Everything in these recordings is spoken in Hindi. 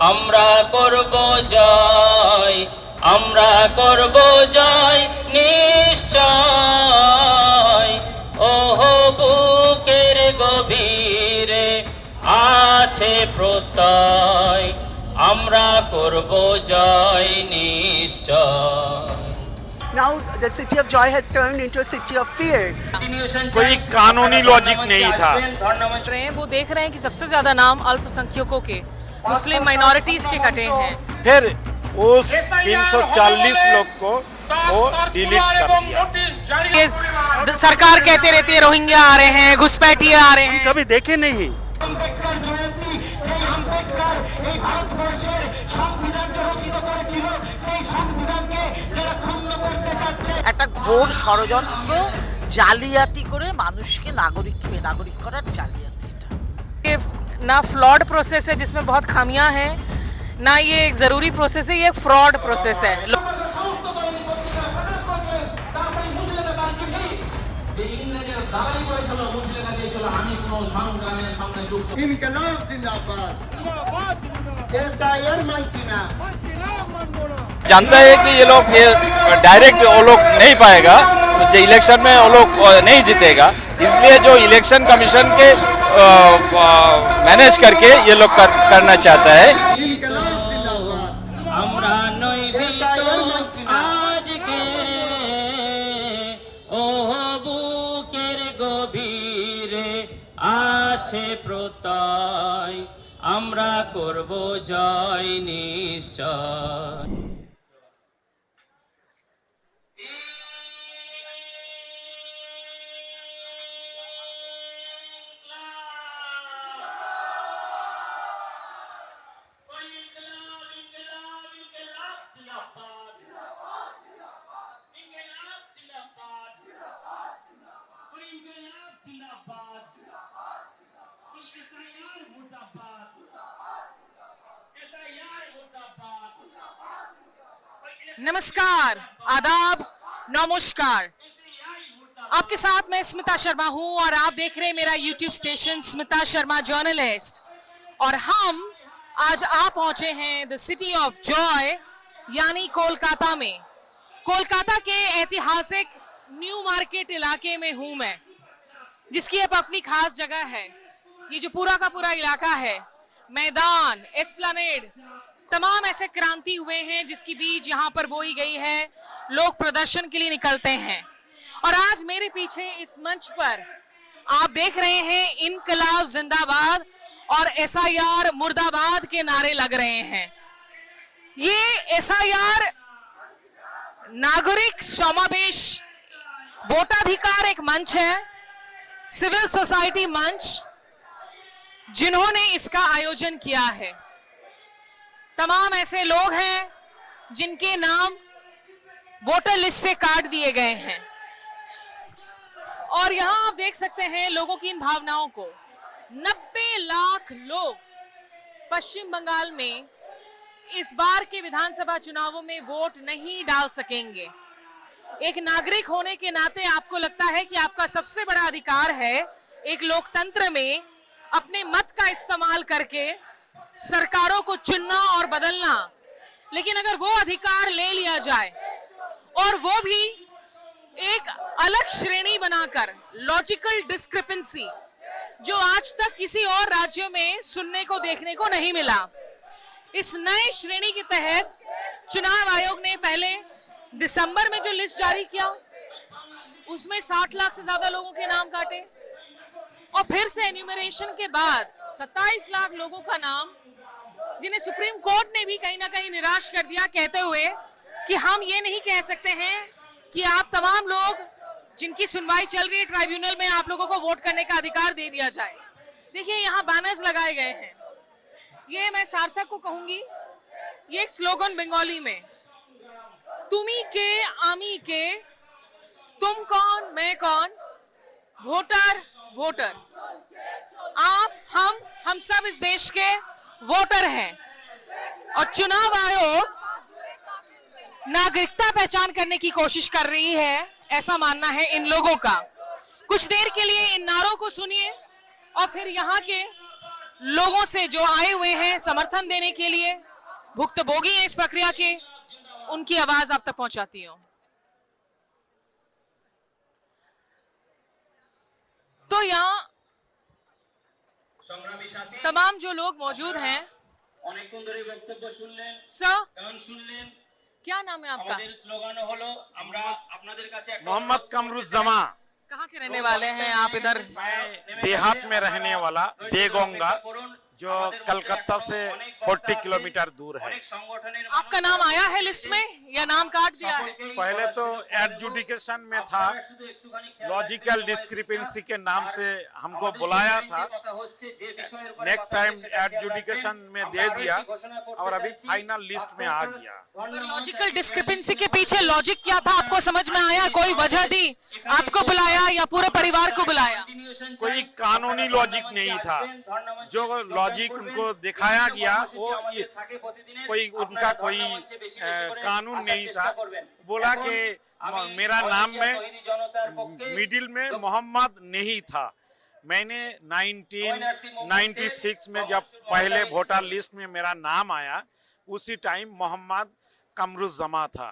আমরা করব জয়, আমরা করব জয় নিশ্চয়। ওহো বুকের গভীরে আছে প্রত্যয়, আমরা করব জয় নিশ্চয়। Now the city of joy has turned into a city of fear. कोई कानूनी लॉजिक नहीं था। वो देख रहे हैं कि सबसे ज्यादा नाम अल्पसंख्यकों के, मुस्लिम माइनॉरिटीज के कटे हैं। फिर उस 340 लोग को वो डिलीट कर दिया। सरकार कहते रहती है रोहिंग्या आ रहे हैं, घुसपैठिए आ रहे हैं। कभी देखे नहीं। একটা ঘোর ষড়যন্ত্র, জালিয়াতি করে মানুষকে নাগরিক বেনাগরিক করার জালিয়াতি। ये ना फ्लॉड प्रोसेस है जिसमें बहुत खामियां हैं, ना ये एक जरूरी प्रोसेस है, ये एक फ्रॉड प्रोसेस है। इनकलाब जिंदाबाद, एसआईआर मानची ना। जानता है कि ये लोग ये डायरेक्ट वो लोग नहीं पाएगा, जो इलेक्शन में वो लोग नहीं जीतेगा, इसलिए जो इलेक्शन कमीशन के मैनेज करके ये लोग करना चाहता है। इनकलाब जिंदाबाद, আমরা নই আজকে ওহো বুকের গভীরে আছে প্রত্যয়, আমরা করব জয় নিশ্চয়। नमस्कार, आदाब, नमस्कार। आपके साथ मैं स्मिता शर्मा हूं और आप देख रहे हैं मेरा YouTube station Smita Sharma journalist. और हम आज आ पहुंचे हैं द सिटी ऑफ जॉय यानी कोलकाता में। कोलकाता के ऐतिहासिक न्यू मार्केट इलाके में हूं मैं, जिसकी अब अपनी खास जगह है। ये जो पूरा का पूरा इलाका है, मैदान, एस्प्लेनेड, तमाम ऐसे क्रांति हुए हैं जिसकी बीज यहाँ पर बोई गई है। लोग प्रदर्शन के लिए निकलते हैं और आज मेरे पीछे इस मंच पर आप देख रहे हैं इनकलाब जिंदाबाद और एसआईआर मुर्दाबाद के नारे लग रहे हैं। ये एसआईआर नागरिक समावेश वोटाधिकार एक मंच है, सिविल सोसाइटी मंच, जिन्होंने इसका आयोजन किया है। तमाम ऐसे लोग हैं जिनके नाम वोटर लिस्ट से काट दिए गए हैं और यहां आप देख सकते हैं लोगों की इन भावनाओं को। 90 लाख लोग पश्चिम बंगाल में इस बार के विधानसभा चुनावों में वोट नहीं डाल सकेंगे। एक नागरिक होने के नाते आपको लगता है कि आपका सबसे बड़ा अधिकार है एक लोकतंत्र में अपने मत का इस्तेमाल करके सरकारों को चुनना और बदलना, लेकिन अगर वो अधिकार ले लिया जाए और वो भी एक अलग श्रेणी बनाकर, लॉजिकल डिस्क्रिपेंसी जो आज तक किसी और राज्यों में सुनने को देखने को नहीं मिला, इस नए श्रेणी के तहत चुनाव आयोग ने पहले दिसंबर में जो लिस्ट जारी किया उसमें 60 लाख से ज्यादा लोगों के नाम काटे और फिर से एन्यूमरेशन के बाद 27 लाख लोगों का नाम, जिन्हें सुप्रीम कोर्ट ने भी कहीं ना कहीं निराश कर दिया, कहते हुए कि हम ये नहीं कह सकते हैं कि आप तमाम लोग जिनकी सुनवाई चल रही है ट्राइब्यूनल में, आप लोगों को वोट करने का अधिकार दे दिया जाए। देखिए यहाँ बैनर्स लगाए गए हैं, ये मैं सार्थक को कहूंगी, ये एक स्लोगन बंगाली में, तुमी के आमी के, तुम कौन मैं कौन, वोटर वोटर, आप हम सब इस देश के वोटर हैं। और चुनाव आयोग नागरिकता पहचान करने की कोशिश कर रही है, ऐसा मानना है इन लोगों का। कुछ देर के लिए इन नारों को सुनिए और फिर यहाँ के लोगों से जो आए हुए हैं समर्थन देने के लिए, भुक्तभोगी हैं इस प्रक्रिया के, उनकी आवाज आप तक पहुंचाती हूं। तो यहाँ সংগ্রামী সাথী तमाम जो लोग मौजूद हैं, অনেকক্ষণ ধরে বক্তব্য শুনলেন, सर গান শুনলেন। क्या नाम है आपका? আমাদের স্লোগানও হলো আমরা আপনাদের কাছে একটা मोहम्मद कमरुज्जमा, कहाँ के रहने वाले हैं आप? इधर देहात में रहने वाला देगोंगा, जो कलकत्ता से 40 किलोमीटर दूर है। অনেক সংগঠনের आपका नाम आया है लिस्ट में या नाम काट दिया है? पहले तो एडजुडिकेशन में था, শুধু একটুখানি খেয়াল लॉजिकल डिस्क्रिपेंसी के नाम से हमको बुलाया था। কথা হচ্ছে যে বিষয়ের উপরে नेक्स्ट टाइम एडजुडिकेशन में दे दिया और अभी फाइनल लिस्ट में आ गया। लॉजिकल डिस्क्रिपेंसी के पीछे लॉजिक क्या था, आपको समझ में आया? कोई वजह दी, आपको बुलाया या पूरे परिवार को बुलाया? कोई कानूनी लॉजिक नहीं था, जो लॉजिक उनको दिखाया गया वो कोई उनका कोई कानून नहीं था। बोला कि मेरा नाम में मिडिल में मोहम्मद नहीं था। मैंने 1996 में जब पहले वोटर लिस्ट में मेरा नाम आया, उसी टाइम मोहम्मद कमरुज्जमा था।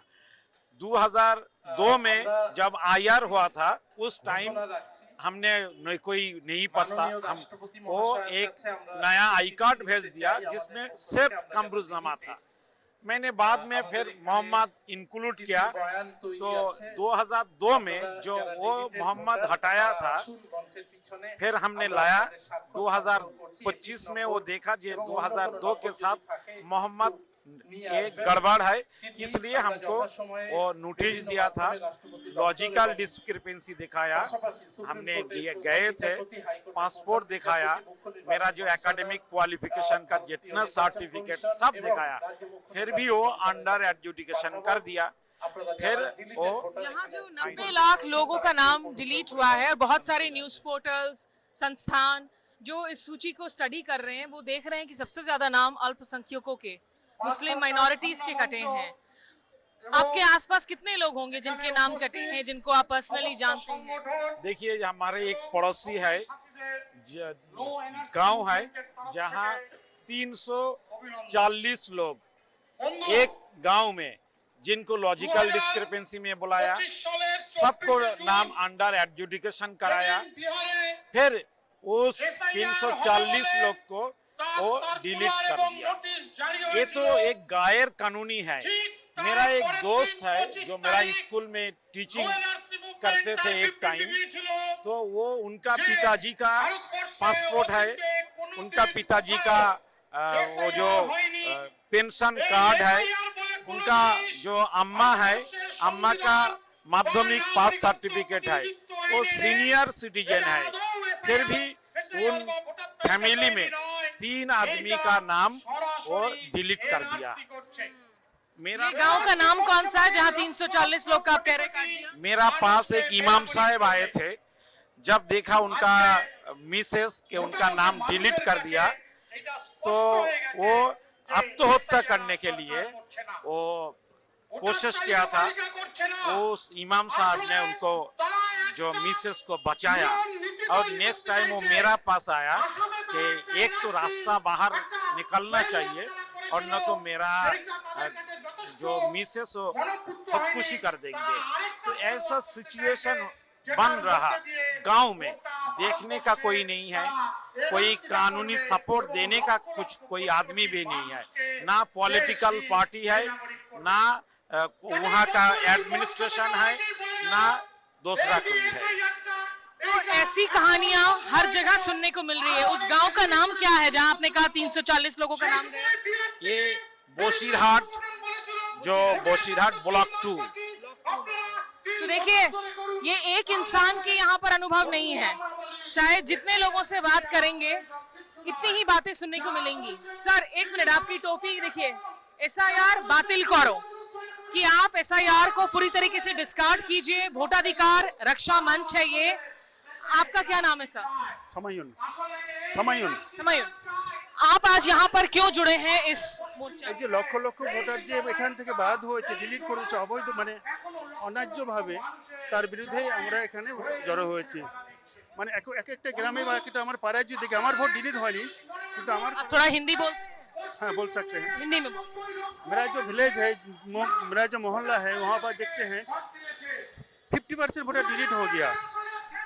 2002 में जब आईआर हुआ था, उस टाइम हमने कोई नहीं पता, हम वो एक नया आई कार्ड भेज दिया जिसमें सिर्फ कमरुज्जमा था। मैंने बाद में फिर मोहम्मद इंक्लूड किया, तो 2002 में जो वो मोहम्मद हटाया था फिर हमने लाया। 2025 में वो देखा जो 2002 के साथ मोहम्मद एक गड़बड़ है, इसलिए हमको वो नोटिस दिया था, लॉजिकल डिस्क्रिपेंसी दिखाया। हमने गए थे, पासपोर्ट दिखाया, मेरा जो एकेडमिक क्वालिफिकेशन का जितना सर्टिफिकेट सब दिखाया, फिर भी वो अंडर एडजुडिकेशन कर दिया। फिर वो यहाँ जो 90 लाख लोगों का नाम डिलीट हुआ है, और बहुत सारे न्यूज पोर्टल्स, संस्थान जो इस सूची को स्टडी कर रहे हैं, वो देख रहे हैं कि सबसे ज्यादा नाम अल्पसंख्यकों के, मुस्लिम माइनॉरिटीज के कटे हैं। आपके आसपास कितने लोग होंगे जिनके नाम कटे हैं, जिनको आप पर्सनली जानते हैं? देखिए, हमारे एक पड़ोसी है, गांव है जहां 340 लोग एक गांव में, जिनको लॉजिकल डिस्क्रिपेंसी में बुलाया, सबको नाम अंडर एडजुडिकेशन कराया, फिर उस 340 लोग को वो डिलीट कर दिया। ये तो एक गैर कानूनी है। मेरा एक दोस्त है जो मेरा स्कूल में टीचिंग करते थे एक टाइम, तो वो उनका पिताजी का पासपोर्ट है, उनका पिताजी का वो जो पेंशन कार्ड है, उनका जो अम्मा है, अम्मा का माध्यमिक पास सर्टिफिकेट है, वो सीनियर सिटीजन है। फिर भी उन फैमिली में 3 आदमी का नाम और डिलीट कर दिया। मेरा गांव का नाम कौन सा है जहाँ 340 लोग का आप कह रहे हैं? मेरा पास एक इमाम साहब आए थे, जब देखा उनका मिसेस के उनका नाम डिलीट कर दिया, तो वो आत्महत्या करने के लिए वो कोशिश किया था। उस इमाम साहब ने उनको जो मिसेस को बचाया, और नेक्स्ट टाइम वो मेरा पास आया कि एक तो रास्ता बाहर निकलना चाहिए, और न तो मेरा जो मिसेस हो खुदकुशी कर देंगे। तो ऐसा सिचुएशन बन रहा गांव में, देखने का कोई नहीं है, कोई कानूनी सपोर्ट देने का कोई आदमी भी नहीं है, ना पॉलिटिकल पार्टी है, ना वहाँ का एडमिनिस्ट्रेशन है, ना दूसरा कोई है। तो ऐसी कहानियां हर जगह सुनने को मिल रही है। उस गांव का नाम क्या है जहां आपने कहा 340 लोगों का नाम गया? ये बोशीरहाट, जो बोशीरहाट ब्लॉक 2। तो देखिए, ये एक इंसान के यहाँ पर अनुभव नहीं है, शायद जितने लोगों से बात करेंगे इतनी ही बातें सुनने को मिलेंगी। सर एक मिनट, आपकी टोपी देखिए, एसआईआर बातिल करो, कि आप एसआईआर को पूरी तरीके से डिस्कार्ड कीजिए, वोटाधिकार रक्षा मंच है ये। आपका क्या नाम है सर? समायुन। समायुन। समायुन, आप आज यहाँ पर क्यों जुड़े हैं इस मोर्चा? এই যে লক্ষ লক্ষ ভোটার যে এখান থেকে বাদ হয়েছে, ডিলিট করেছে অবৈধ, মানে অন্যায্যভাবে, তার বিরুদ্ধে আমরা এখানে জড়ো হয়েছি। মানে এক একটা গ্রামে বা একটা আমার পাড়ায় যদি দেখে আমার ভোট ডিलीट হয়নি কিন্তু আমার आप थोड़ा हिंदी बोल हाँ बोल सकते हैं हिंदी में बोल मेरा जो विलेज है मेरा जो मोहल्ला है वहाँ पर देखते हैं 50% वोटर डिलीट हो गया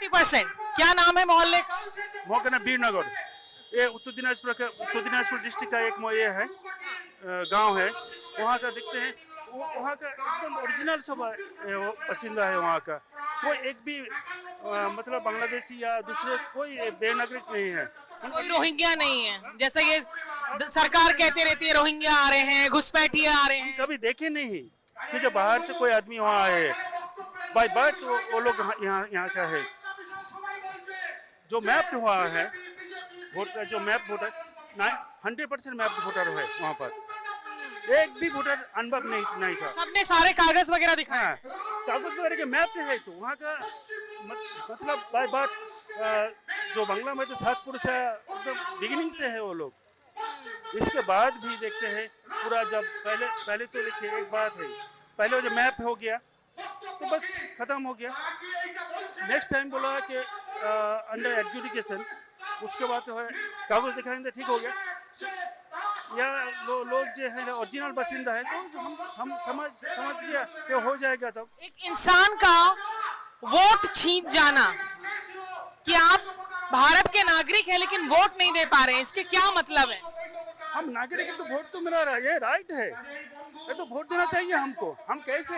50%। क्या नाम है मोहल्ले का? वहाँ का नाम वीरनगर ये उत्तर दिनाजपुर डिस्ट्रिक्ट का एक ये है गांव है वहाँ का देखते हैं वहाँ का एकदम ओरिजिनल सब बासिंदा है वहाँ का कोई एक भी मतलब बांग्लादेशी या दूसरे कोई बेनागरिक नहीं है कोई रोहिंग्या नहीं है, जैसा ये सरकार कहती रहती है रोहिंग्या आ रहे हैं, घुसपैठिए आ रहे हैं। कभी देखे नहीं कि जो बाहर से कोई आदमी वहाँ आए बाय बर्थ वो लोग यहाँ का है जो मैप हुआ है वोट का जो मैप वोटर 100% मैप वोटर है वहाँ पर एक भी वोटर अनुभव नहीं था सबने सारे कागज वगैरह दिखाए। हाँ कागज वगैरह के मैप है तो वहाँ का मतलब बाय बर्थ जो बांग्ला में तो 7 पुरुष है एकदम बिगिनिंग से है वो लोग इसके बाद भी देखते हैं पूरा जब पहले तो देखिए एक बात है पहले जो मैप हो गया तो बस खत्म हो गया नेक्स्ट टाइम बोला कि अंडर एडजुडिकेशन उसके बाद तो है कागज दिखाएंगे ठीक हो गया या लोग जो है ओरिजिनल बासिंदा है तो हम समझ गया कि हो जाएगा तब एक इंसान का वोट छीन जाना कि आप भारत के नागरिक हैं लेकिन वोट नहीं दे पा रहे हैं, इसके क्या मतलब है? हम नागरिक हैं तो वोट तो मेरा ये राइट है ये तो वोट देना चाहिए हमको हम कैसे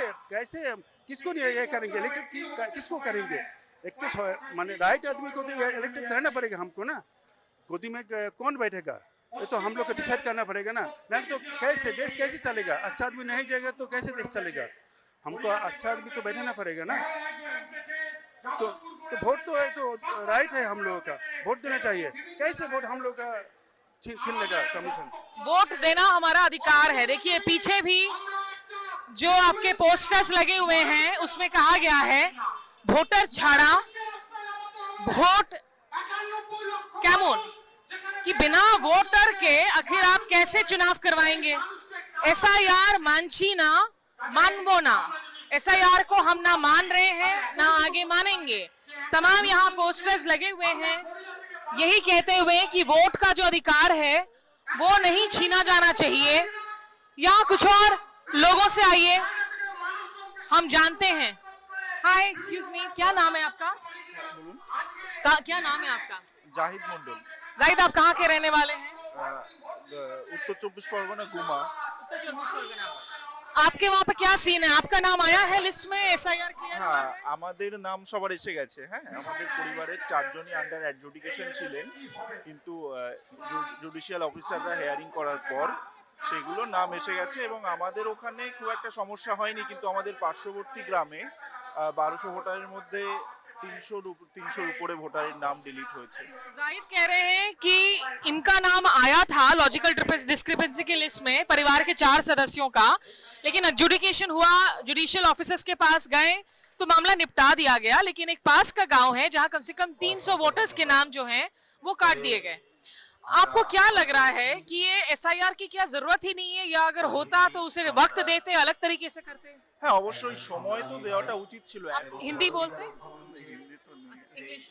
किसको नहीं ये करेंगे इलेक्टेड किसको करेंगे एक तो माने राइट आदमी को तो इलेक्टेड करना पड़ेगा हमको ना गोदी में कौन बैठेगा ये तो हम लोग को डिसाइड करना पड़ेगा ना नहीं तो कैसे देश कैसे चलेगा अच्छा आदमी नहीं जाएगा तो कैसे देश चलेगा हमको अच्छा आदमी तो बैठाना पड़ेगा ना तो वोट तो है तो राइट है हम लोगों का वोट देना चाहिए कैसे वोट हम लोग का छीन लेगा कमीशन वोट देना हमारा अधिकार है। देखिए पीछे भी जो आपके पोस्टर्स लगे हुए हैं उसमें कहा गया है वोटर छाड़ा वोट कैमोन कि बिना वोटर के आखिर आप कैसे चुनाव करवाएंगे। SIR मानची ना मानबो ना, SIR को हम ना मान रहे हैं ना आगे मानेंगे। तमाम यहाँ पोस्टर्स लगे हुए हैं यही कहते हुए कि वोट का जो अधिकार है वो नहीं छीना जाना चाहिए। यहाँ कुछ और लोगों से आइए हम जानते हैं। हाय एक्सक्यूज मी, क्या नाम है आपका? क्या नाम है आपका? जाहिद मंडल। जाहिद, आप कहाँ के रहने वाले हैं? उत्तर 24 परगना गुमा। उत्तर 24 परगना। आपके वहाँ पे क्या सीन है? आपका नाम आया है लिस्ट में SIR क्लियर? হ্যাঁ আমাদের নাম সবার এসে গেছে হ্যাঁ আমাদের পরিবারের 4 জনই আন্ডার অ্যাডজুডিকেশন ছিলেন কিন্তু জুডিশিয়াল অফিসাররা হেয়ারিং করার পর সেগুলো নাম এসে গেছে এবং আমাদের ওখানে খুব একটা সমস্যা হয়নি কিন্তু আমাদের পার্শ্ববর্তী গ্রামে 1200 ভোটারের মধ্যে 300 ऊपर वोटर नाम डिलीट हुए थे। जाहिद कह रहे हैं कि इनका नाम आया था लॉजिकल डिस्क्रिपेंसी की लिस्ट में परिवार के 4 सदस्यों का, लेकिन एडजुडिकेशन हुआ, जुडिशियल ऑफिसर्स के पास गए तो मामला निपटा दिया गया। लेकिन एक पास का गांव है जहां कम से कम 300 वोटर्स के नाम जो हैं वो काट दिए गए। आपको क्या लग रहा है कि ये SIR की क्या जरूरत ही नहीं है, या अगर होता तो उसे वक्त देते, अलग तरीके से करते? হ্যাঁ অবশ্যই সময় তো দেওয়াটা উচিত ছিল। হিন্দি বলতে? হিন্দি তো इंग्लिश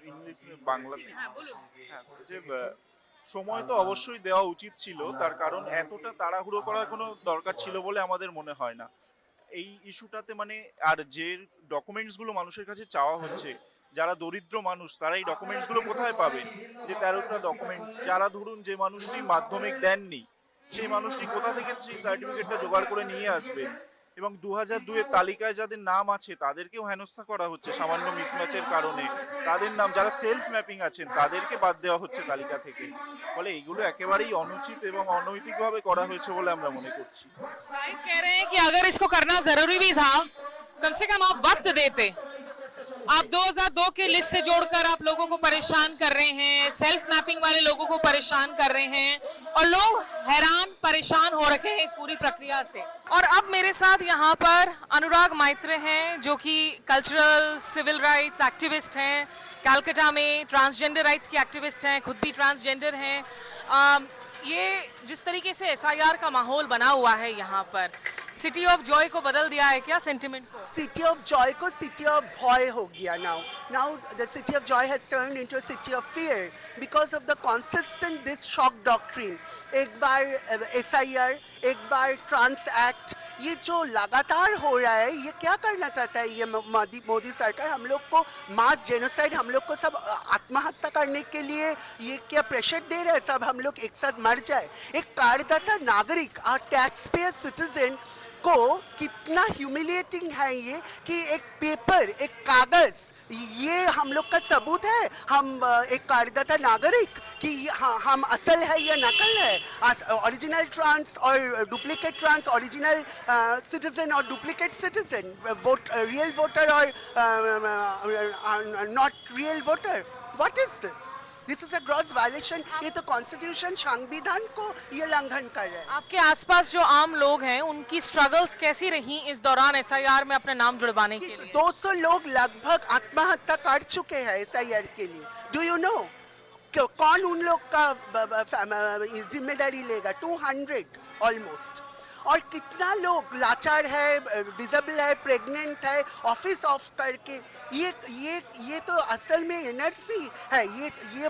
ইংলিশ বাংলাতে। হ্যাঁ বলুন। হ্যাঁ যে সময় তো অবশ্যই দেওয়া উচিত ছিল, তার কারণ এতটা তাড়াহুড়ো করার কোনো দরকার ছিল বলে আমাদের মনে হয় না। এই ইস্যুটাতে মানে আর যে ডকুমেন্টস গুলো মানুষের কাছে চাওয়া হচ্ছে, যারা দরিদ্র মানুষ তারা এই ডকুমেন্টস গুলো কোথায় পাবেন? যে 13টা ডকুমেন্টস, যারা ধরুন যে মানুষটি মাধ্যমিক দেননি সেই মানুষটি কোথা থেকে সেই সার্টিফিকেটটা জোগাড় করে নিয়ে আসবেন? এবং 2002 এর তালিকায় যাদের নাম আছে তাদেরকেও হেনস্থা করা হচ্ছে সামান্য মিসম্যাচের কারণে। তাদের নাম যারা সেলফ ম্যাপিং আছেন তাদেরকে বাদ দেওয়া হচ্ছে তালিকা থেকে। ফলে এইগুলো একেবারেই অনুচিত এবং অনৈতিকভাবে করা হয়েছে বলে আমরা মনে করছি। जाहिद कह रहे हैं कि अगर इसको करना जरूरी भी था, कम से कम आप वक्त देते। आप 2002 के लिस्ट से जोड़कर आप लोगों को परेशान कर रहे हैं, सेल्फ मैपिंग वाले लोगों को परेशान कर रहे हैं, और लोग हैरान परेशान हो रखे हैं इस पूरी प्रक्रिया से। और अब मेरे साथ यहाँ पर अनुराग मैत्र हैं जो कि कल्चरल सिविल राइट्स एक्टिविस्ट हैं, कलकत्ता में ट्रांसजेंडर राइट्स की एक्टिविस्ट हैं, खुद भी ट्रांसजेंडर हैं। ये जिस तरीके से SIR का माहौल बना हुआ है यहाँ पर, सिटी ऑफ जॉय को बदल दिया है क्या सेंटिमेंट को? सिटी ऑफ जॉय को सिटी ऑफ भय हो गया now the city of Joy has turn into a city of fear because of the consistent this shock doctrine. एक बार एसआईआर, एक बार ट्रांस एक्ट, ये जो लगातार हो रहा है, ये क्या करना चाहता है ये मोदी सरकार? हम लोग को मास जेनोसाइड, हम लोग को सब आत्महत्या करने के लिए ये क्या प्रेशर दे रहे हैं? सब हम लोग एक साथ मर जाए। एक करदाता नागरिक और टैक्स पेयर सिटीजन को कितना ह्यूमिलिएटिंग है ये कि एक पेपर, एक कागज, ये हम लोग का सबूत है हम एक करदाता नागरिक कि हाँ हम असल है या नकल है। ओरिजिनल ट्रांस और डुप्लीकेट ट्रांस, ओरिजिनल सिटीजन और duplicate citizen, vote real voter और not real voter. What is this? This is a gross violation. ये तो कॉन्स्टिट्यूशन, संविधान को ये उल्लंघन कर रहे हैं। आपके आसपास जो आम लोग हैं उनकी स्ट्रगल्स कैसी रही इस दौरान एसआईआर में अपना नाम जुड़वाने के लिए? 200 लोग लगभग आत्महत्या कर चुके हैं एसआईआर के लिए। डू यू नो कौन उन लोग का जिम्मेदारी लेगा? 200 ऑलमोस्ट। और कितना लोग लाचार है, डिसेबल है, प्रेग्नेंट है, ऑफिस ऑफ करके। ये तो असल में एनआरसी है। ये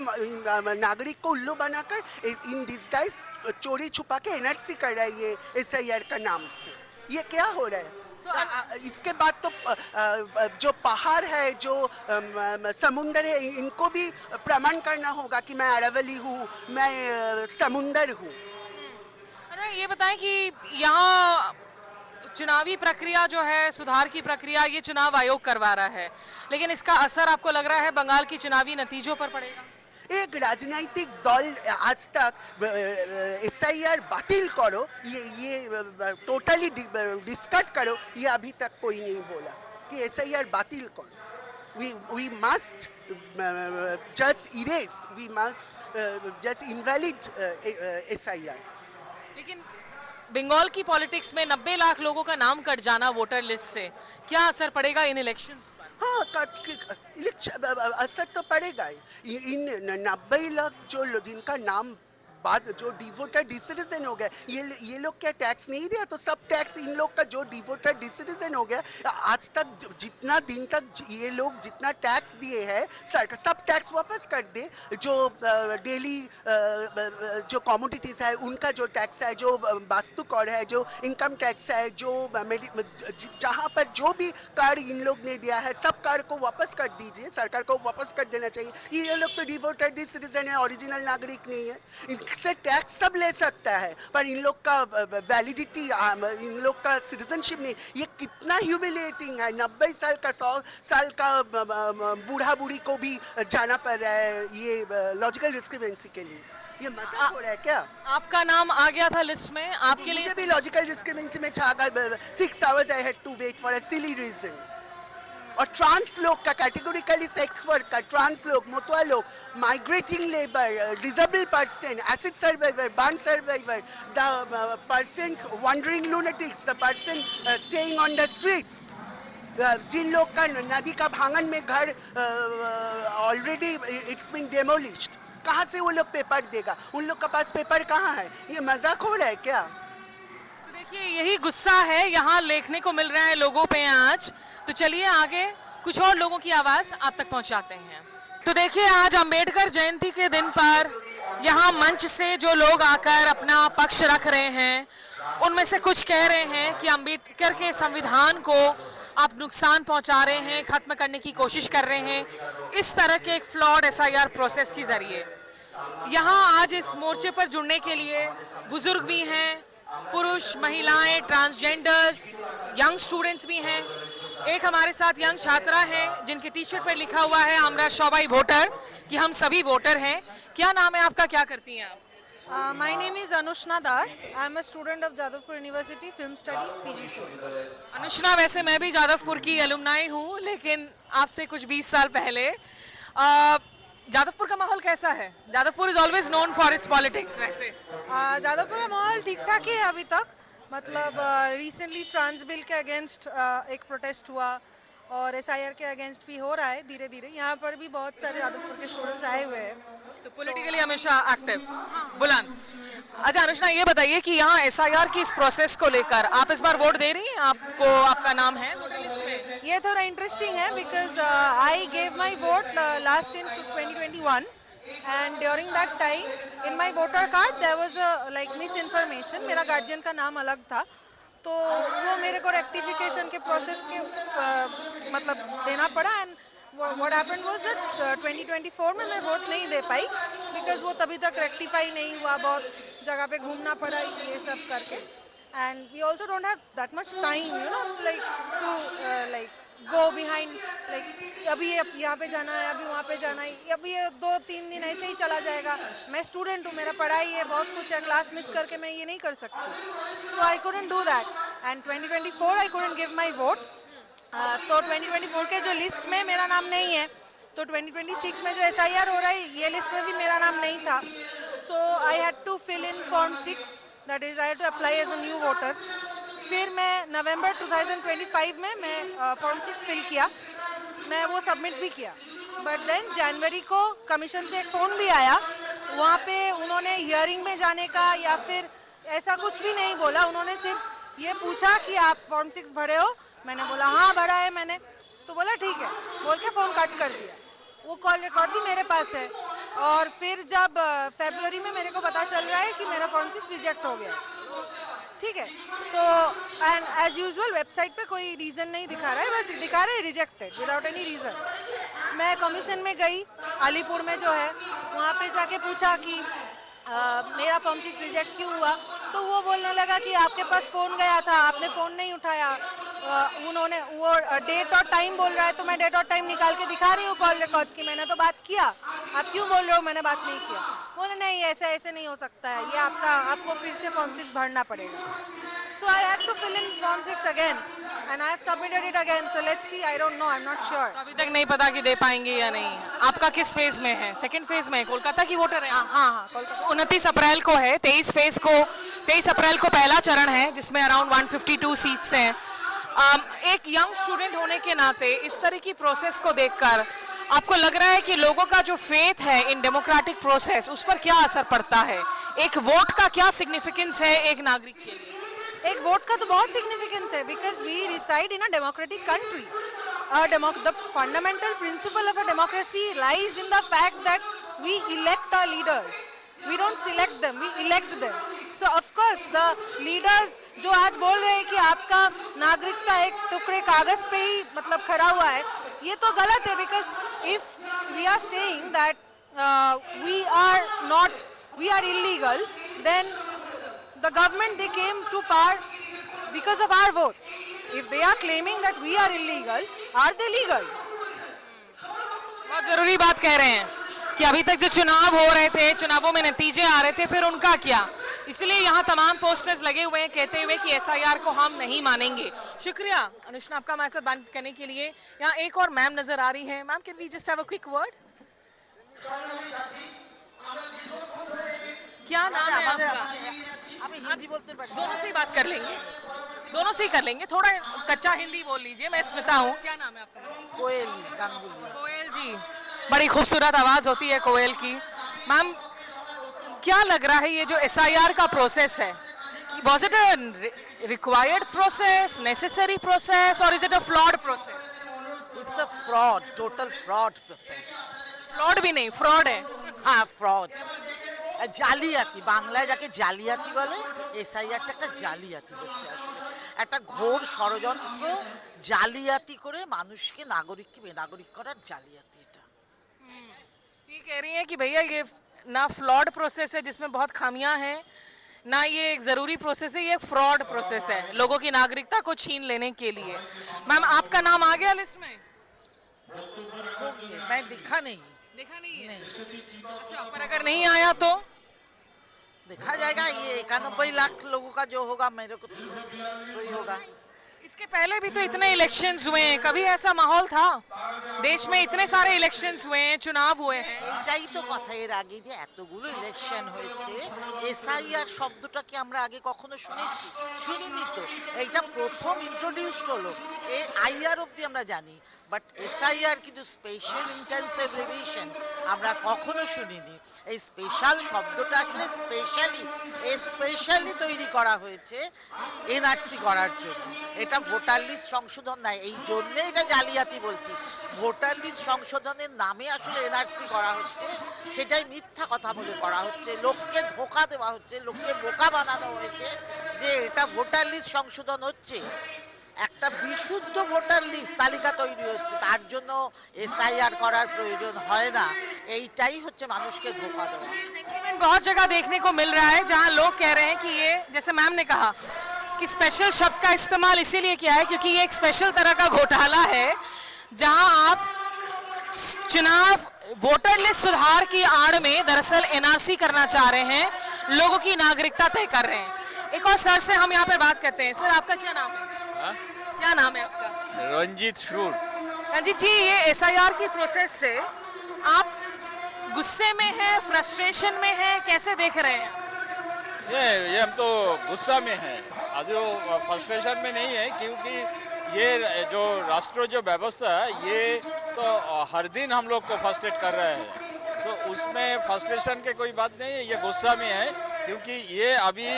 नागरिक को उल्लू बनाकर इन डिस्गाइज चोरी छुपा के एनआरसी कर रहा है ये एसआईआर का नाम से। ये क्या हो रहा है? इसके बाद तो जो पहाड़ है, जो समुंदर है, इनको भी प्रमाण करना होगा कि मैं अरावली हूँ, मैं समुंदर हूँ। अरे ये बताएं कि यहाँ चुनावी प्रक्रिया जो है, सुधार की प्रक्रिया, ये चुनाव आयोग करवा रहा है, लेकिन इसका असर आपको लग रहा है बंगाल की चुनावी नतीजों पर पड़ेगा? एक राजनीतिक दल आज तक एसआईआर बातिल करो, ये टोटली डिस्कट करो, ये अभी तक कोई नहीं बोला कि एसआईआर बातिल करो। we must just erase, we must just invalid SIR। लेकिन बंगाल की पॉलिटिक्स में 90 लाख लोगों का नाम कट जाना वोटर लिस्ट से क्या असर पड़ेगा इन इलेक्शंस पर? हाँ, असर तो पड़ेगा। इन 90 लाख जो जिनका नाम बाद जो डिवोटर डिसिटीजन हो गया, ये लोग क्या टैक्स नहीं दिया? तो सब टैक्स इन लोग का जो डिवोटर डिसिटीजन हो गया, आज तक जितना दिन तक ये लोग जितना टैक्स दिए हैं सरकार सब टैक्स वापस कर दे। जो डेली जो कमोडिटीज है उनका जो टैक्स है, जो वास्तु कर है, जो इनकम टैक्स है, जो जहाँ पर जो भी कर इन लोग ने दिया है सब कर को वापस कर दीजिए, सरकार को वापस कर देना चाहिए। ये लोग तो डिवोटर डिसिटीजन है, ओरिजिनल नागरिक नहीं है। से टैक्स सब ले सकता है पर इन लोग का वैलिडिटी, इन लोग का सिटीजनशिप नहीं। ये कितना ह्यूमिलिएटिंग है। 90 साल का 100 साल का बूढ़ा बूढ़ी को भी जाना पड़ रहा है ये लॉजिकल डिस्क्रिपेंसी के लिए। ये मजाक हो रहा है क्या? आपका नाम आ गया था लिस्ट में, आपके लिए मुझे भी लॉजिकल डिस्क्रिपेंसी में छागा। 6 hours I had to wait for a silly reason। और ट्रांस लोग का कैटेगोरिकली सेक्स वर्कर, ट्रांस लोग, मोतवा लोग, migrating labour, disable person, acid survivor, burn survivor, the persons wandering lunatics, the person staying on the streets, जिन लोग का नदी का भांगन में घर ऑलरेडी इट्स बीन डेमोलिश्ड, कहाँ से वो लोग पेपर देगा? उन लोग के पास पेपर कहाँ है? ये मजाक हो रहा है क्या? तो देखिए यही गुस्सा है यहाँ देखने को मिल रहा है लोगों पे आज। तो चलिए आगे कुछ और लोगों की आवाज आप तक पहुंचाते हैं। तो देखिए आज अंबेडकर जयंती के दिन पर यहाँ मंच से जो लोग आकर अपना पक्ष रख रहे हैं, उनमें से कुछ कह रहे हैं कि अंबेडकर के संविधान को आप नुकसान पहुंचा रहे हैं, खत्म करने की कोशिश कर रहे हैं इस तरह के एक फ्लॉड एसआईआर प्रोसेस के जरिए। यहाँ आज इस मोर्चे पर जुड़ने के लिए बुजुर्ग भी हैं, पुरुष, महिलाएं, ट्रांसजेंडर्स, यंग स्टूडेंट्स भी हैं। एक हमारे साथ यंग छात्रा हैं जिनके टी शर्ट पर लिखा हुआ है हमरा सबाई वोटर, कि हम सभी वोटर हैं। क्या नाम है आपका, क्या करती हैं आप? My name is Anushna Das. I am a student of Jadavpur University Film Studies PG2। अनुष्णा, वैसे मैं भी जादवपुर की एलुमनाई हूँ, लेकिन आपसे कुछ 20 साल पहले। जादवपुर का माहौल कैसा है? Jadavpur is always known for its politics. वैसे जादवपुर का माहौल ठीक ठाक ही है अभी तक। मतलब रिसेंटली ट्रांस बिल के अगेंस्ट एक प्रोटेस्ट हुआ और एसआईआर के अगेंस्ट भी हो रहा है धीरे धीरे। यहाँ पर भी बहुत सारे जादवपुर के स्टूडेंट्स आए हुए हैं। तो पॉलिटिकली हमेशा एक्टिव बुलंद। अच्छा अनुष्णा ये बताइए कि यहाँ एसआईआर की इस प्रोसेस को लेकर आप इस बार वोट दे रही हैं? आपको आपका नाम है वोटर लिस्ट में? ये थोड़ा इंटरेस्टिंग है because I gave my vote last in 2021 and during that time in my voter card there was a like miss information, मेरा गार्जियन का नाम अलग था, तो वो मेरे को रेक्टिफिकेशन के प्रोसेस के मतलब देना पड़ा and what happened was that 2024 में मैं वोट नहीं दे पाई बिकॉज वो तभी तक रेक्टिफाई नहीं हुआ, बहुत जगह पे घूमना पड़ा ये सब करके and we also don't have that much time you know like to like go behind like अभी यहाँ पे जाना है, अभी वहाँ पे जाना है, अभी ये 2-3 दिन ऐसे ही चला जाएगा। मैं स्टूडेंट हूँ, मेरा पढ़ाई है, बहुत कुछ है, क्लास मिस करके मैं ये नहीं कर सकती, so I couldn't do that and 2024 I couldn't give my vote. तो 2024 के जो लिस्ट में मेरा नाम नहीं है, तो 2026 में जो एसआईआर हो रहा है ये लिस्ट में भी मेरा नाम नहीं था, so I had to fill in form 6 that is I had to apply as a new voter. फिर मैं नवंबर 2025 में मैं फॉर्म 6 फिल किया, मैं वो सबमिट भी किया, बट देन जनवरी को कमीशन से एक फ़ोन भी आया, वहाँ पे उन्होंने हियरिंग में जाने का या फिर ऐसा कुछ भी नहीं बोला, उन्होंने सिर्फ ये पूछा कि आप फॉर्म 6 भरे हो, मैंने बोला हाँ भरा है मैंने, तो बोला ठीक है बोल के फ़ोन कट कर दिया। वो कॉल रिकॉर्ड भी मेरे पास है और फिर जब फरवरी में मेरे को पता चल रहा है कि मेरा फॉर्म 6 रिजेक्ट हो गया, ठीक है, तो एंड एज यूजुअल वेबसाइट पे कोई रीज़न नहीं दिखा रहा है, बस दिखा रहा है रिजेक्टेड विदाउट एनी रीज़न। मैं कमीशन में गई अलीपुर में जो है, वहाँ पे जाके पूछा कि मेरा फॉर्म 6 रिजेक्ट क्यों हुआ, तो वो बोलने लगा कि आपके पास फ़ोन गया था, आपने फ़ोन नहीं उठाया, उन्होंने वो डेट और टाइम बोल रहा है, तो मैं डेट और टाइम निकाल के दिखा रही हूँ कॉल रिकॉर्ड्स की, मैंने तो बात किया, आप क्यों बोल रहे हो मैंने बात नहीं किया। बोले नहीं ऐसे नहीं हो सकता है, ये आपको फिर से फॉर्म 6 भरना पड़ेगा। So I had to fill in form 6 again and I have submitted it again, so let's see, I don't know, I am not sure. अभी तक नहीं पता कि दे पाएंगे या नहीं। आपका किस फेज में है? सेकंड फेज में है, कोलकाता की वोटर है? हाँ कोलकाता। 29 अप्रैल को है, 23 अप्रैल को पहला चरण है जिसमें अराउंड 152 सीट्स हैं। एक यंग स्टूडेंट होने के नाते इस तरह की प्रोसेस को देखकर आपको लग रहा है कि लोगों का जो फेथ है इन डेमोक्रेटिक प्रोसेस उस पर क्या असर पड़ता है? एक वोट का क्या सिग्निफिकेंस है एक नागरिक के लिए? एक वोट का तो बहुत सिग्निफिकेंस है because we reside in a democratic country. The fundamental principle of a democracy lies in the fact that we elect our leaders, we don't select them, we elect them. So of course the leaders जो आज बोल रहे हैं कि आपका नागरिकता एक टुकड़े कागज पे ही मतलब खड़ा हुआ है, ये तो गलत है, because if we are saying that we are illegal, then the government they came to power because of our votes. If they are claiming that we are illegal, are they legal? बहुत जरूरी बात कह रहे हैं कि अभी तक जो चुनाव हो रहे थे, चुनावों में नतीजे आ रहे थे, फिर उनका क्या? इसलिए यहाँ तमाम पोस्टर्स लगे हुए हैं कहते हुए कि एसआईआर को हम नहीं मानेंगे। शुक्रिया अनुष्णा आपका हमारे साथ बात करने के लिए। यहाँ एक और मैम नजर आ रही हैं। Ma'am can we just have a quick word? क्या नाम है आपका? हिंदी बोलते दोनों से ही बात कर लेंगे, दोनों से ही कर लेंगे, थोड़ा कच्चा हिंदी बोल लीजिए। मैं स्मिता हूँ। क्या नाम है आपका? कोयल गांगुली। कोयल जी, बड़ी खूबसूरत आवाज होती है कोयल की। मैम क्या लग रहा है ये जो एसआईआर का प्रोसेस है, was it a required process, necessary process, और is it a flawed process? It's a fraud, total fraud process. Flawed भी नहीं, फ्रॉड है। हाँ फ्रॉड, জালিয়াতি, বাংলায় যাকে জালিয়াতি বলে, এসআইআরটা একটা জালিয়াতি হচ্ছে, আসলে একটা ঘোর ষড়যন্ত্র, জালিয়াতি করে মানুষকে নাগরিককে বেনাগরিক করার জালিয়াতি এটা। ये कह रही हैं कि भैया ये ना फ्लॉड प्रोसेस है जिसमें बहुत खामियां हैं, ना ये एक जरूरी प्रोसेस है, ये एक फ्रॉड प्रोसेस है लोगों की नागरिकता को छीन लेने के लिए। मैम आपका नाम आ गया लिस्ट में? मैं दिखा नहीं है? अच्छा, पर अगर नहीं आया तो देखा जाएगा। ये 91 लाख लोगों का जो होगा मेरे को तो ही होगा। इसके पहले भी तो इतने इलेक्शंस हुए हैं, कभी ऐसा माहौल था? देश में इतने सारे इलेक्शंस हुए हैं, चुनाव हुए हैं। এটাই তো কথা, এর আগে যে এতগুলো ইলেকশন হয়েছে, এসআইআর শব্দটা কি আমরা আগে কখনো শুনেছি? শুনিনি তো, এইটা প্রথম ইন্ট্রোডিউসড হলো। এই আইআর অবধি আমরা জানি, বাট এসআইআর কিন্তু স্পেশাল ইন্টেন্সিভ রিভিশন আমরা কখনো শুনিনি। এই স্পেশাল শব্দটা আসলে স্পেশালি তৈরি করা হয়েছে এনআরসি করার জন্য। এটা ভোটার লিস্ট সংশোধন নয়, এই জন্যে এটা জালিয়াতি বলছি। ভোটার লিস্ট সংশোধনের নামে আসলে এনআরসি করা হচ্ছে, সেটাই মিথ্যা কথা বলে করা হচ্ছে। লোককে ধোঁকা দেওয়া হচ্ছে, লোককে বোকা বানানো হয়েছে যে এটা ভোটার লিস্ট সংশোধন হচ্ছে। একটা বিশুদ্ধ ভোটার লিস্ট তালিকা তৈরি হচ্ছে, তার জন্য এসআইআর করার প্রয়োজন হয় না। এইটাই হচ্ছে মানুষকে ধোঁকা দেওয়া। सेंटीमेंट बहुत जगह देखने को मिल रहा है जहां लोग कह रहे हैं कि ये, जैसे मैम ने कहा कि स्पेशल शब्द का इस्तेमाल इसीलिए किया है क्योंकि ये एक स्पेशल तरह का घोटाला है जहां आप चुनाव वोटर लिस्ट सुधार की आड़ में दरअसल एनआरसी करना चाह रहे हैं, लोगों की नागरिकता तय कर रहे हैं। एक और सर से हम यहाँ पे बात करते हैं। सर आपका क्या नाम है? क्या नाम है आपका? रंजीत शूर। रंजीत जी, ये एसआईआर की प्रोसेस से आप गुस्से में हैं, फ्रस्ट्रेशन में हैं, कैसे देख रहे हैं? ये हम तो गुस्सा में हैं, अभी फ्रस्ट्रेशन में नहीं है, क्योंकि ये जो राष्ट्र जो व्यवस्था है ये तो हर दिन हम लोग को फ्रस्ट्रेट कर रहे हैं, तो उसमें फ्रस्ट्रेशन के कोई बात नहीं है। ये गुस्सा में है क्योंकि ये अभी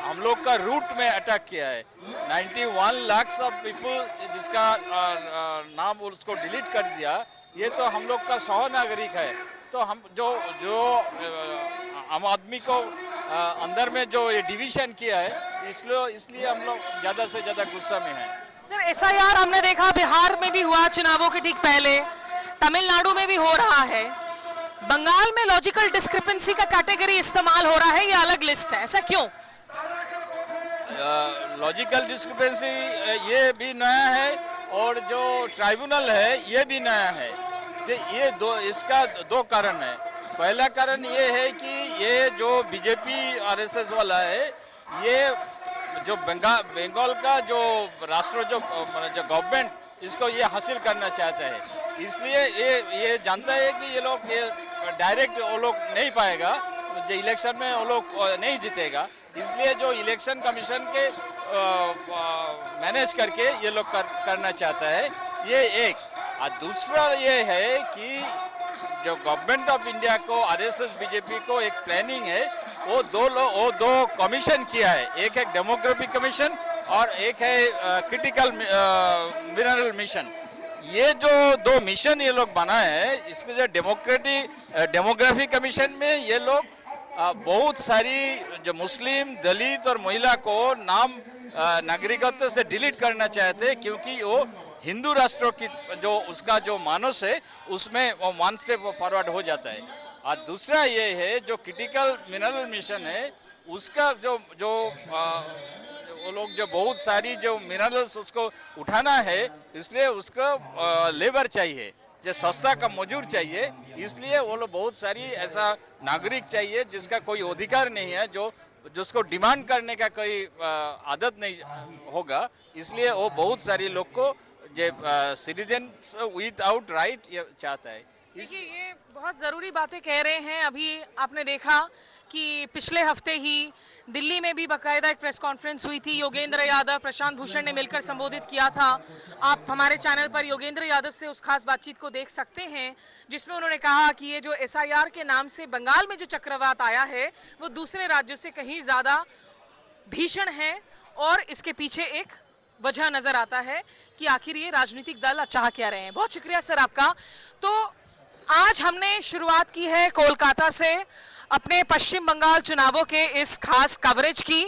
हम लोग का रूट में अटैक किया है। 91 लाख ऑफ पीपल जिसका नाम उसको डिलीट कर दिया, ये तो हम लोग का 100 नागरिक है। तो हम जो आम आदमी को अंदर में जो ये डिवीजन किया है, इसलिए हम लोग ज़्यादा से ज़्यादा गुस्सा में हैं। सर एसआईआर हमने देखा बिहार में भी हुआ चुनावों के ठीक पहले, तमिलनाडु में भी हो रहा है, बंगाल में लॉजिकल डिस्क्रिपेंसी का कैटेगरी इस्तेमाल हो रहा है, ये अलग लिस्ट है, ऐसा क्यों? लॉजिकल डिस्क्रिपेंसी ये भी नया है और जो ट्राइब्यूनल है ये भी नया है। तो ये इसका दो कारण है। पहला कारण ये है कि ये जो बीजेपी आरएसएस वाला है, ये जो बंगाल का जो राष्ट्र जो गवर्नमेंट इसको ये हासिल करना चाहता है, इसलिए ये जानता है कि ये लोग ये डायरेक्ट वो लोग नहीं पाएगा, जो इलेक्शन में वो लोग नहीं जीतेगा, इसलिए जो इलेक्शन कमीशन के मैनेज करके ये लोग करना चाहता है, ये एक। और दूसरा ये है कि जो गवर्नमेंट ऑफ इंडिया को आरएसएस बीजेपी को एक प्लानिंग है, वो दो कमीशन किया है, एक है डेमोग्राफी कमीशन और एक है क्रिटिकल मिनरल मिशन। ये जो दो मिशन ये लोग बनाए हैं, इसके जो डेमोग्राफी कमीशन में ये लोग बहुत सारी जो मुस्लिम, दलित और महिला को नागरिकत्व से डिलीट करना चाहते हैं, क्योंकि वो हिंदू राष्ट्रों की जो उसका जो मानस है उसमें वो 1 स्टेप फॉरवर्ड हो जाता है। और दूसरा ये है जो क्रिटिकल मिनरल मिशन है, उसका जो वो लोग जो बहुत सारी जो मिनरल्स उसको उठाना है, इसलिए उसको लेबर चाहिए, जो सस्ता का मजदूर चाहिए, इसलिए वो लोग बहुत सारी ऐसा नागरिक चाहिए जिसका कोई अधिकार नहीं है, जिसको डिमांड करने का कोई आदत नहीं होगा, इसलिए वो बहुत सारी लोग को जो सिटीजन विदाउट राइट ये चाहता है। देखिए, ये बहुत ज़रूरी बातें कह रहे हैं। अभी आपने देखा कि पिछले हफ्ते ही दिल्ली में भी बाकायदा एक प्रेस कॉन्फ्रेंस हुई थी, योगेंद्र यादव, प्रशांत भूषण ने मिलकर संबोधित किया था। आप हमारे चैनल पर योगेंद्र यादव से उस खास बातचीत को देख सकते हैं, जिसमें उन्होंने कहा कि ये जो एसआईआर के नाम से बंगाल में जो चक्रवात आया है, वो दूसरे राज्यों से कहीं ज़्यादा भीषण है और इसके पीछे एक वजह नजर आता है कि आखिर ये राजनीतिक दल चाह क्या रहे हैं। बहुत शुक्रिया सर आपका। तो आज हमने शुरुआत की है कोलकाता से अपने पश्चिम बंगाल चुनावों के इस खास कवरेज की।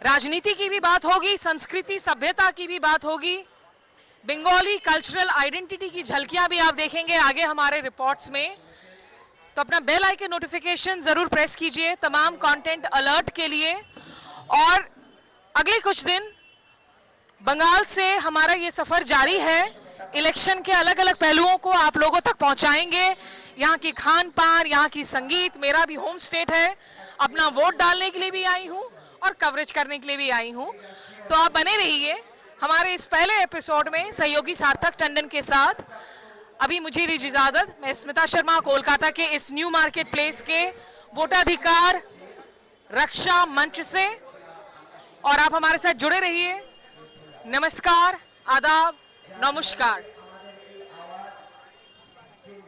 राजनीति की भी बात होगी, संस्कृति सभ्यता की भी बात होगी, बंगाली कल्चरल आइडेंटिटी की झलकियां भी आप देखेंगे आगे हमारे रिपोर्ट्स में। तो अपना बेल आइकन नोटिफिकेशन जरूर प्रेस कीजिए तमाम कंटेंट अलर्ट के लिए। और अगले कुछ दिन बंगाल से हमारा ये सफर जारी है, इलेक्शन के अलग अलग पहलुओं को आप लोगों तक पहुंचाएंगे। यहाँ की खान पान, यहाँ की संगीत, मेरा भी होम स्टेट है, अपना वोट डालने के लिए भी आई हूँ और कवरेज करने के लिए भी आई हूँ। तो आप बने रहिए हमारे इस पहले एपिसोड में सहयोगी सार्थक टंडन के साथ। अभी मुझे दीजिए इजाजत, मैं स्मिता शर्मा कोलकाता के इस न्यू मार्केट प्लेस के वोटाधिकार रक्षा मंच से, और आप हमारे साथ जुड़े रहिए। नमस्कार, आदाब, নমস্কার।